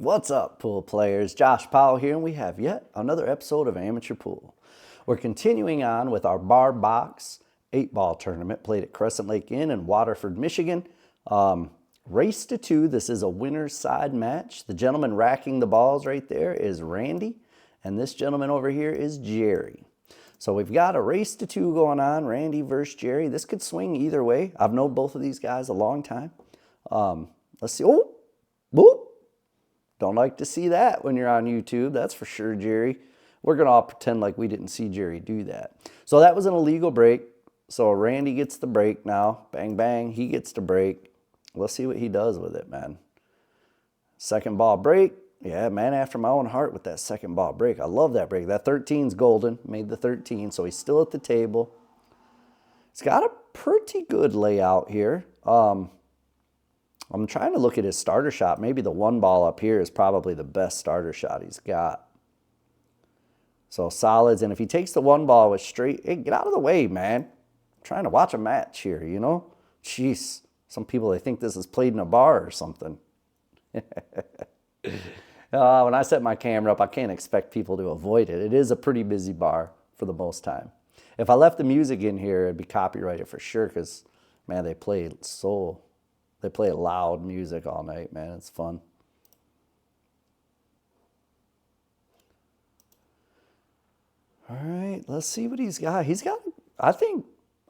What's up, pool players? Josh Powell here, and we have yet another episode of Amateur Pool. We're continuing on with our bar box 8-ball tournament played at Crescent Lake Inn in Waterford, Michigan. Race to 2. This is a winner's side match. The gentleman racking the balls right there is Randy, and this gentleman over here is Jerry. So we've got a race to 2 going on, Randy versus Jerry. This could swing either way. I've known both of these guys a long time. Let's see. Oh, boop. Don't like to see that when you're on YouTube, that's for sure, Jerry. We're going to all pretend like we didn't see Jerry do that. So that was an illegal break. So Randy gets the break now. Bang, bang. He gets the break. Let's see what he does with it, man. Second ball break. Yeah, man after my own heart with that second ball break. I love that break. That 13's golden. Made the 13, so he's still at the table. He's got a pretty good layout here. I'm trying to look at his starter shot. Maybe the 1 ball up here is probably the best starter shot he's got. So solids, and if he takes the 1 ball with straight, hey, get out of the way, man. I'm trying to watch a match here, you know? Jeez, some people, they think this is played in a bar or something. When I set my camera up, I can't expect people to avoid it. It is a pretty busy bar for the most time. If I left the music in here, it'd be copyrighted for sure because, man, they play loud music all night, man. It's fun. All right, let's see what he's got. I think,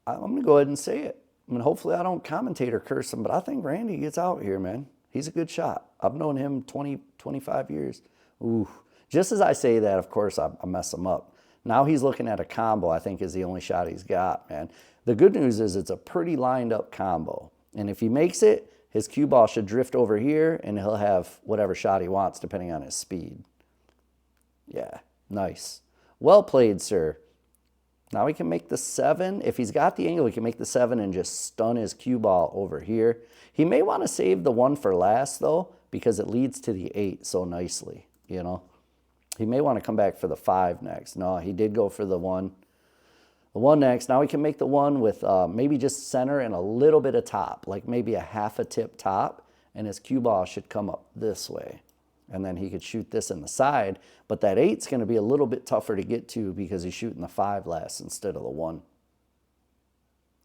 I'm going to go ahead and say it. I mean, hopefully I don't commentate or curse him, but I think Randy gets out here, man. He's a good shot. I've known him 20, 25 years. Ooh. Just as I say that, of course, I mess him up. Now he's looking at a combo, I think, is the only shot he's got, man. The good news is it's a pretty lined up combo. And if he makes it, his cue ball should drift over here, and he'll have whatever shot he wants, depending on his speed. Yeah, nice. Well played, sir. Now he can make the 7. If he's got the angle, he can make the 7 and just stun his cue ball over here. He may want to save the 1 for last, though, because it leads to the 8 so nicely, you know. He may want to come back for the 5 next. No, he did go for the 1. The 1 next. Now he can make the 1 with maybe just center and a little bit of top, like maybe a half a tip top, and his cue ball should come up this way. And then he could shoot this in the side, but that 8's going to be a little bit tougher to get to because he's shooting the 5 last instead of the 1.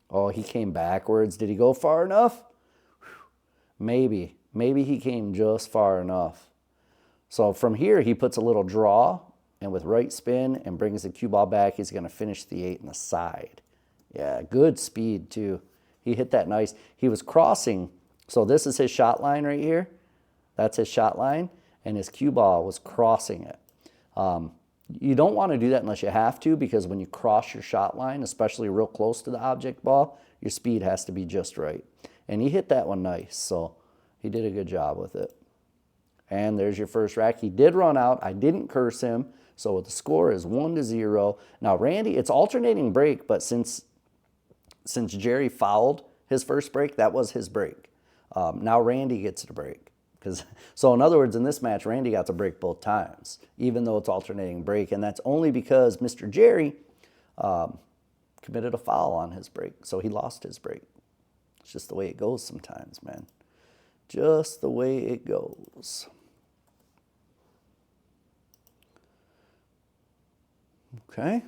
Oh, he came backwards. Did he go far enough? Maybe. Maybe he came just far enough. So from here, he puts a little draw, and with right spin and brings the cue ball back, he's going to finish the 8 in the side. Yeah, good speed, too. He hit that nice. He was crossing. So this is his shot line right here. That's his shot line, and his cue ball was crossing it. You don't want to do that unless you have to, because when you cross your shot line, especially real close to the object ball, your speed has to be just right. And he hit that one nice, so he did a good job with it. And there's your first rack. He did run out. I didn't curse him. So the score is 1-0. Now, Randy, it's alternating break, but since Jerry fouled his first break, that was his break. Now Randy gets to break. So in other words, in this match, Randy got to break both times, even though it's alternating break. And that's only because Mr. Jerry committed a foul on his break. So he lost his break. It's just the way it goes sometimes, man. Just the way it goes. Okay.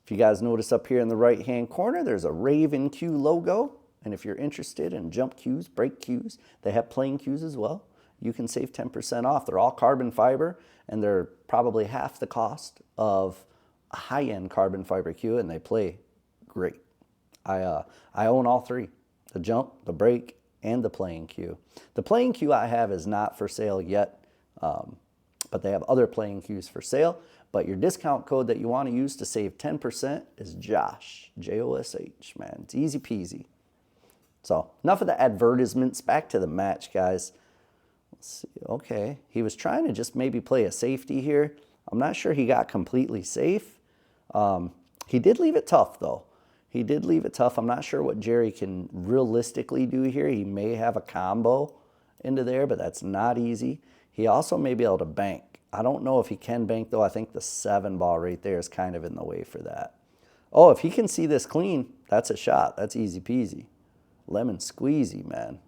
If you guys notice up here in the right-hand corner, there's a Raven Q logo. And if you're interested in jump cues, break cues, they have playing cues as well. You can save 10% off. They're all carbon fiber, and they're probably half the cost of a high-end carbon fiber cue, and they play great. I own all 3, the jump, the break, and the playing cue. The playing cue I have is not for sale yet, but they have other playing cues for sale. But your discount code that you want to use to save 10% is JOSH, J-O-S-H, man. It's easy peasy. So enough of the advertisements. Back to the match, guys. Let's see. Okay, he was trying to just maybe play a safety here. I'm not sure he got completely safe. He did leave it tough, though. He did leave it tough. I'm not sure what Jerry can realistically do here. He may have a combo into there, but that's not easy. He also may be able to bank. I don't know if he can bank, though. I think the 7 ball right there is kind of in the way for that. Oh, if he can see this clean, that's a shot. That's easy peasy. Lemon squeezy, man.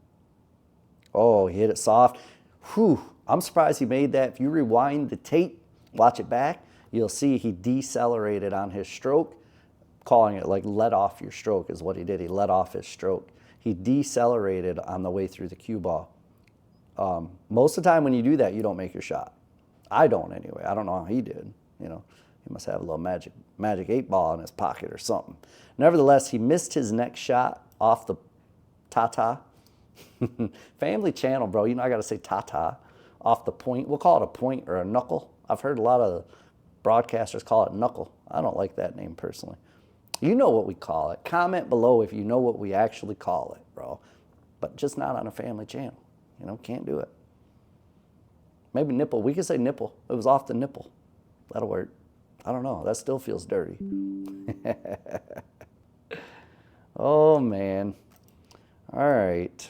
Oh, he hit it soft. Whew, I'm surprised he made that. If you rewind the tape, watch it back, you'll see he decelerated on his stroke, calling it like let off your stroke is what he did. He let off his stroke. He decelerated on the way through the cue ball. Most of the time when you do that, you don't make your shot. I don't anyway. I don't know how he did. You know, he must have a little magic 8-ball in his pocket or something. Nevertheless, he missed his next shot off the ta-ta. Family channel, bro. You know I got to say ta-ta off the point. We'll call it a point or a knuckle. I've heard a lot of broadcasters call it knuckle. I don't like that name personally. You know what we call it. Comment below if you know what we actually call it, bro. But just not on a family channel. You know, can't do it. Maybe nipple. We could say nipple. It was off the nipple. That'll work. I don't know. That still feels dirty. Oh, man. All right.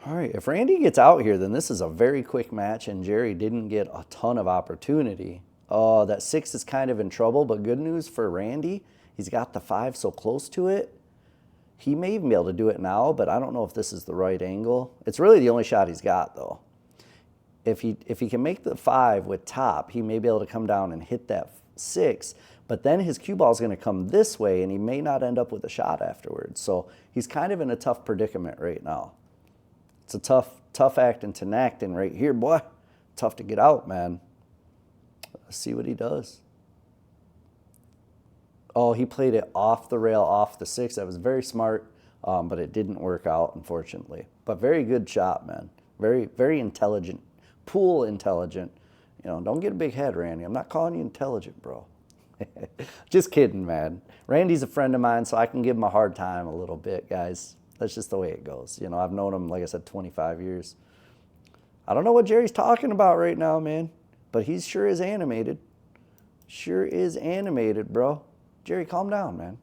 All right. If Randy gets out here, then this is a very quick match, and Jerry didn't get a ton of opportunity. Oh, that 6 is kind of in trouble, but good news for Randy. He's got the 5 so close to it. He may even be able to do it now, but I don't know if this is the right angle. It's really the only shot he's got, though. If he can make the 5 with top, he may be able to come down and hit that 6, but then his cue ball is going to come this way, and he may not end up with a shot afterwards. So he's kind of in a tough predicament right now. It's a tough acting to acting right here, boy. Tough to get out, man. Let's see what he does. Oh, he played it off the rail, off the 6. That was very smart, but it didn't work out, unfortunately. But very good shot, man. Very, very intelligent. Pool intelligent. You know, don't get a big head, Randy. I'm not calling you intelligent, bro. Just kidding, man. Randy's a friend of mine, so I can give him a hard time a little bit, guys. That's just the way it goes. You know, I've known him, like I said, 25 years. I don't know what Jerry's talking about right now, man, but he sure is animated. Sure is animated, bro. Jerry, calm down, man.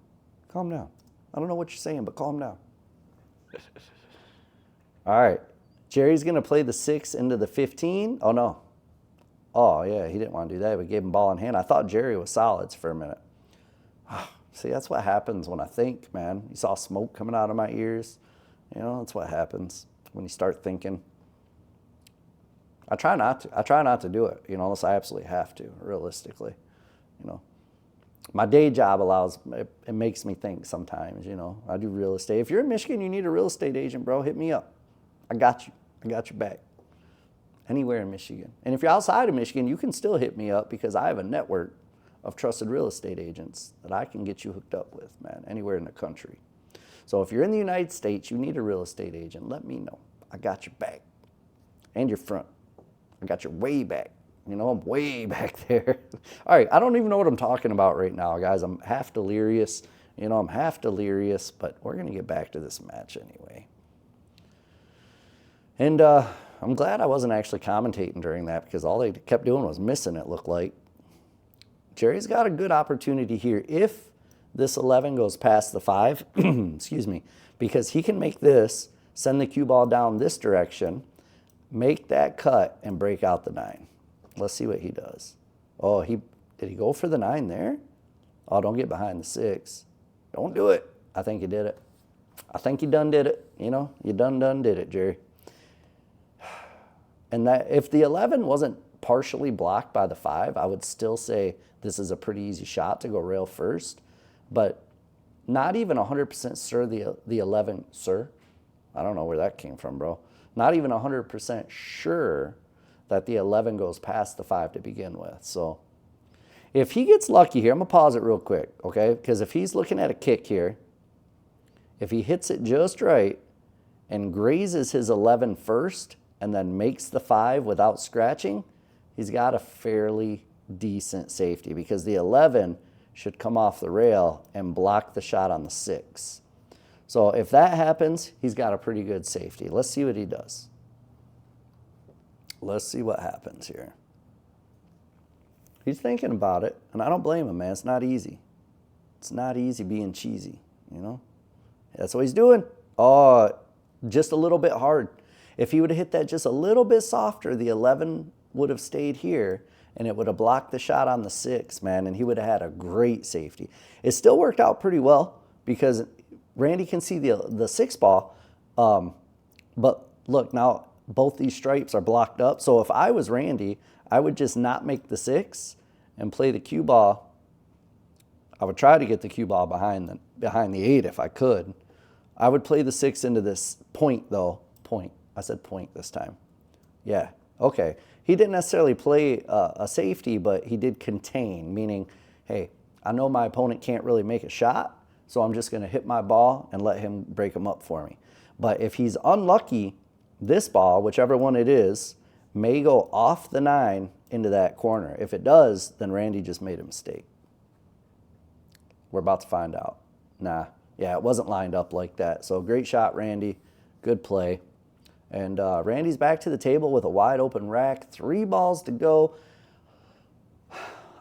Calm down. I don't know what you're saying, but calm down. All right. Jerry's going to play the 6 into the 15. Oh, no. Oh, yeah, he didn't want to do that. We gave him ball in hand. I thought Jerry was solids for a minute. See, that's what happens when I think, man. You saw smoke coming out of my ears. You know, that's what happens when you start thinking. I try not to. I try not to do it, you know, unless I absolutely have to, realistically. You know, my day job allows, it makes me think sometimes, you know. I do real estate. If you're in Michigan, you need a real estate agent, bro, hit me up. I got you. I got your back. Anywhere in Michigan. And if you're outside of Michigan, you can still hit me up because I have a network of trusted real estate agents that I can get you hooked up with, man, anywhere in the country. So if you're in the United States, you need a real estate agent, let me know. I got your back and your front. I got your way back. You know, I'm way back there. All right, I don't even know what I'm talking about right now, guys. I'm half delirious. You know, I'm half delirious, but we're going to get back to this match anyway. And I'm glad I wasn't actually commentating during that because all they kept doing was missing, it looked like. Jerry's got a good opportunity here if this 11 goes past the 5, excuse me, because he can make this, send the cue ball down this direction, make that cut, and break out the 9. Let's see what he does. Oh, did he go for the 9 there? Oh, don't get behind the 6. Don't do it. I think he did it. I think he done did it. You know, you done did it, Jerry. And that if the 11 wasn't partially blocked by the 5, I would still say this is a pretty easy shot to go rail first. But not even 100% sure the 11, sir? I don't know where that came from, bro. Not even 100% sure that the 11 goes past the 5 to begin with. So if he gets lucky here, I'm going to pause it real quick, okay? Because if he's looking at a kick here, if he hits it just right and grazes his 11 first and then makes the 5 without scratching, he's got a fairly decent safety because the 11 should come off the rail and block the shot on the 6. So if that happens, he's got a pretty good safety. Let's see what he does. Let's see what happens here. He's thinking about it, and I don't blame him, man. It's not easy. It's not easy being cheesy, you know? That's what he's doing. Oh, just a little bit hard. If he would have hit that just a little bit softer, the 11 would have stayed here, and it would have blocked the shot on the 6, man, and he would have had a great safety. It still worked out pretty well because Randy can see the 6 ball, but look, now both these stripes are blocked up. So if I was Randy, I would just not make the 6 and play the cue ball. I would try to get the cue ball behind the 8 if I could. I would play the 6 into this point, though. Point. I said point this time. Yeah, okay. He didn't necessarily play a safety, but he did contain, meaning, hey, I know my opponent can't really make a shot, so I'm just going to hit my ball and let him break them up for me. But if he's unlucky, this ball, whichever one it is, may go off the 9 into that corner. If it does, then Randy just made a mistake. We're about to find out. Nah, yeah, it wasn't lined up like that. So great shot, Randy. Good play. And Randy's back to the table with a wide open rack. 3 balls to go.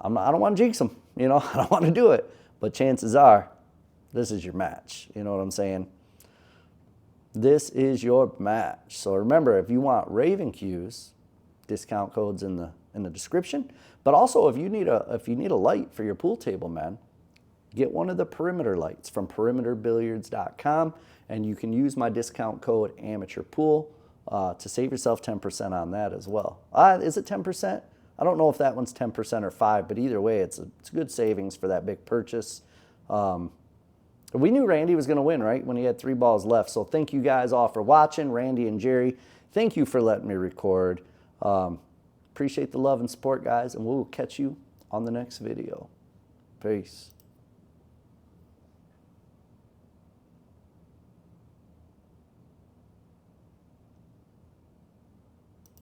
I don't want to jinx him. You know, I don't want to do it. But chances are, this is your match. You know what I'm saying? This is your match. So remember, if you want Raven cues, discount codes in the description. But also, if you need a light for your pool table, man, get one of the perimeter lights from perimeterbilliards.com, and you can use my discount code AmateurPool to save yourself 10% on that as well. Is it 10%? I don't know if that one's 10% or 5%, but either way, it's good savings for that big purchase. We knew Randy was going to win, right, when he had 3 balls left. So thank you guys all for watching. Randy and Jerry, thank you for letting me record. Appreciate the love and support, guys, and we'll catch you on the next video. Peace.